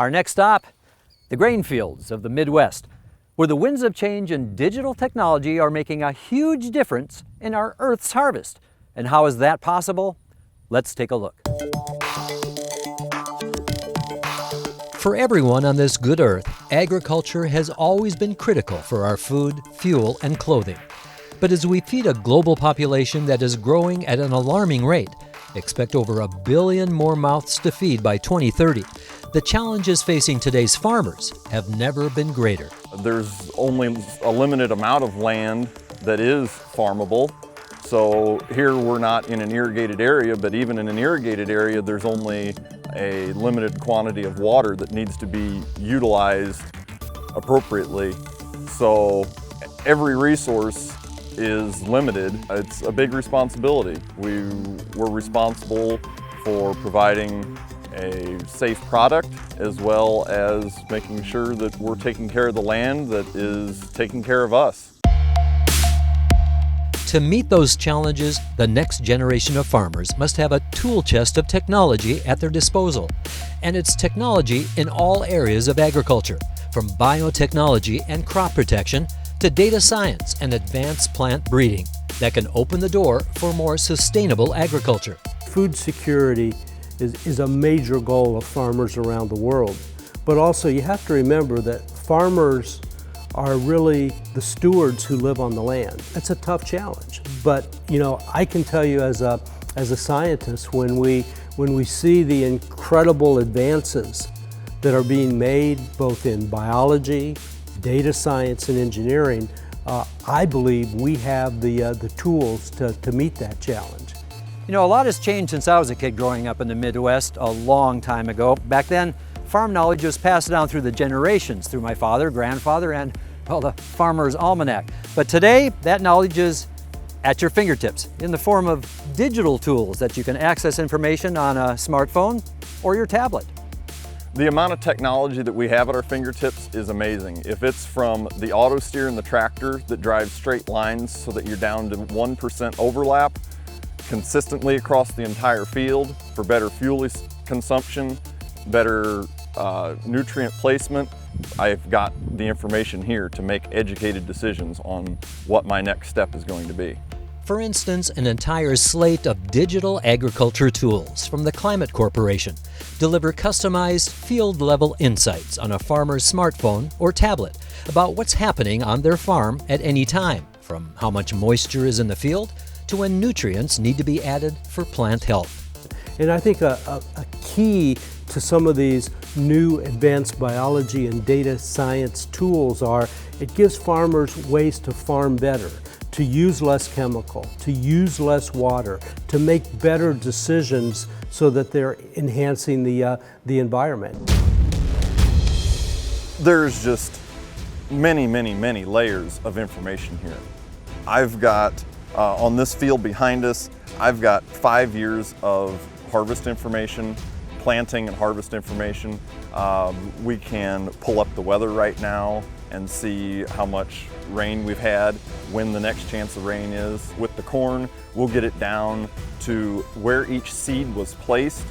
Our next stop, the grain fields of the Midwest, where the winds of change and digital technology are making a huge difference in our Earth's harvest. And how is that possible? Let's take a look. For everyone on this good Earth, agriculture has always been critical for our food, fuel, and clothing. But as we feed a global population that is growing at an alarming rate, expect over 1 billion more mouths to feed by 2030, the challenges facing today's farmers have never been greater. There's only a limited amount of land that is farmable. So here we're not in an irrigated area, but even in an irrigated area, there's only a limited quantity of water that needs to be utilized appropriately. So every resource is limited. It's a big responsibility. We're responsible for providing a safe product as well as making sure that we're taking care of the land that is taking care of us. To meet those challenges, the next generation of farmers must have a tool chest of technology at their disposal. And it's technology in all areas of agriculture, from biotechnology and crop protection to data science and advanced plant breeding, that can open the door for more sustainable agriculture. Food security is a major goal of farmers around the world. But also you have to remember that farmers are really the stewards who live on the land. That's a tough challenge. But I can tell you as a scientist, when we see the incredible advances that are being made both in biology, data science, and engineering, I believe we have the tools to meet that challenge. A lot has changed since I was a kid growing up in the Midwest a long time ago. Back then, farm knowledge was passed down through the generations, through my father, grandfather, and, the Farmer's Almanac. But today, that knowledge is at your fingertips in the form of digital tools that you can access information on a smartphone or your tablet. The amount of technology that we have at our fingertips is amazing. If it's from the auto steer in the tractor that drives straight lines so that you're down to 1% overlap consistently across the entire field for better fuel consumption, better nutrient placement, I've got the information here to make educated decisions on what my next step is going to be. For instance, an entire slate of digital agriculture tools from the Climate Corporation deliver customized field-level insights on a farmer's smartphone or tablet about what's happening on their farm at any time, from how much moisture is in the field to when nutrients need to be added for plant health. And I think a key to some of these new advanced biology and data science tools are it gives farmers ways to farm better, to use less chemical, to use less water, to make better decisions so that they're enhancing the environment. There's just many, many, many layers of information here. I've got, on this field behind us, I've got 5 years of harvest information, planting and harvest information. We can pull up the weather right now and see how much rain we've had, when the next chance of rain is. With the corn, we'll get it down to where each seed was placed,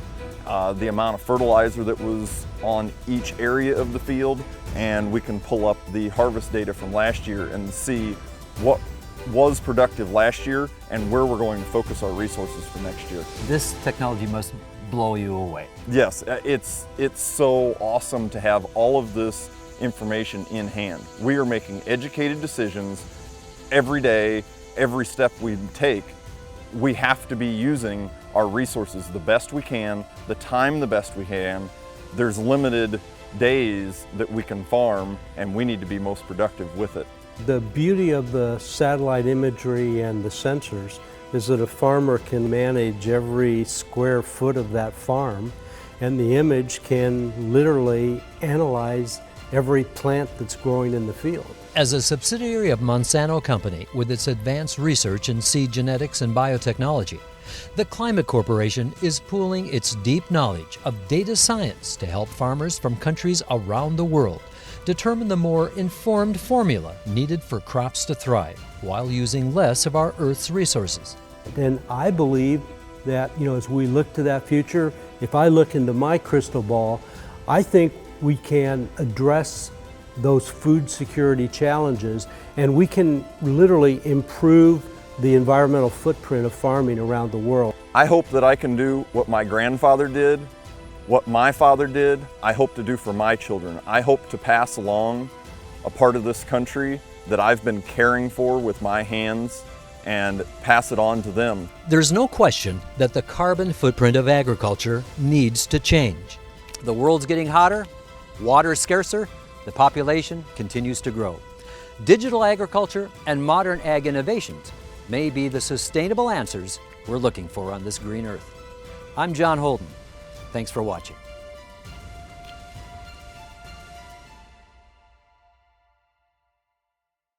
the amount of fertilizer that was on each area of the field, and we can pull up the harvest data from last year and see what was productive last year and where we're going to focus our resources for next year. This technology must blow you away. Yes, it's so awesome to have all of this information in hand. We are making educated decisions every day, every step we take. We have to be using our resources the best we can, the time the best we can. There's limited days that we can farm, and we need to be most productive with it. The beauty of the satellite imagery and the sensors is that a farmer can manage every square foot of that farm, and the image can literally analyze every plant that's growing in the field. As a subsidiary of Monsanto Company with its advanced research in seed genetics and biotechnology, the Climate Corporation is pooling its deep knowledge of data science to help farmers from countries around the world determine the more informed formula needed for crops to thrive while using less of our Earth's resources. And I believe that, as we look to that future, if I look into my crystal ball, I think we can address those food security challenges, and we can literally improve the environmental footprint of farming around the world. I hope that I can do what my grandfather did, what my father did. I hope to do for my children. I hope to pass along a part of this country that I've been caring for with my hands and pass it on to them. There's no question that the carbon footprint of agriculture needs to change. The world's getting hotter, water scarcer, the population continues to grow. Digital agriculture and modern ag innovations may be the sustainable answers we're looking for on this green earth. I'm John Holden. Thanks for watching.